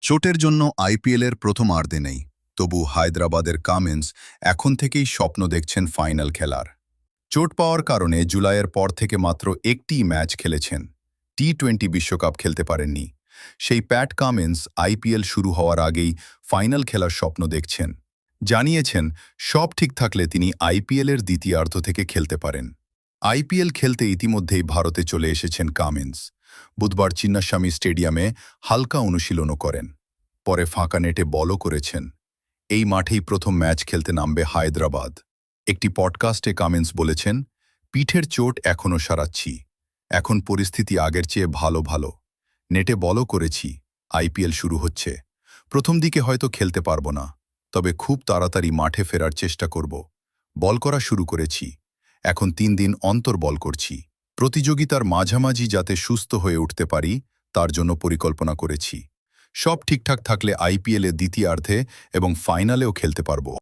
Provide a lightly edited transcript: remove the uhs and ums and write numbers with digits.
চোটের জন্য আইপিএলের প্রথমার্ধে নেই, তবু হায়দ্রাবাদের কামিন্স এখন থেকেই স্বপ্ন দেখছেন ফাইনাল খেলার। চোট পাওয়ার কারণে জুলাইয়ের পর থেকে মাত্র একটিই ম্যাচ খেলেছেন। টি-20 বিশ্বকাপ খেলতে পারেননি। সেই প্যাট কামিন্স আইপিএল শুরু হওয়ার আগেই ফাইনাল খেলার স্বপ্ন দেখছেন। জানিয়েছেন সব ঠিক থাকলে তিনি আইপিএলের দ্বিতীয়ার্ধ থেকে খেলতে পারেন। আইপিএল খেলতে ইতিমধ্যেই ভারতে চলে এসেছেন কামিন্স। বুধবার চিন্নাস্বামী স্টেডিয়ামে হালকা অনুশীলনও করেন। পরে ফাঁকা নেটে বলও করেছেন। এই মাঠেই প্রথম ম্যাচ খেলতে নামবে হায়দ্রাবাদ। একটি পডকাস্টে কামিন্স বলেছেন, পিঠের চোট এখনও সারাচ্ছি। এখন পরিস্থিতি আগের চেয়ে ভালো। নেটে বলও করেছি। আইপিএল শুরু হচ্ছে। প্রথম দিকে হয়তো খেলতে পারবো না, তবে খুব তাড়াতাড়ি মাঠে ফেরার চেষ্টা করব। বল করা শুরু করেছি। এখন 3 দিন অন্তর বল করছি। প্রতিযোগিতার মাঝামাঝি যাতে সুস্থ হয়ে উঠতে পারি, তার জন্য পরিকল্পনা করেছি। সব ঠিকঠাক থাকলে আইপিএলে দ্বিতীয়ার্ধে এবং ফাইনালেও খেলতে পারব।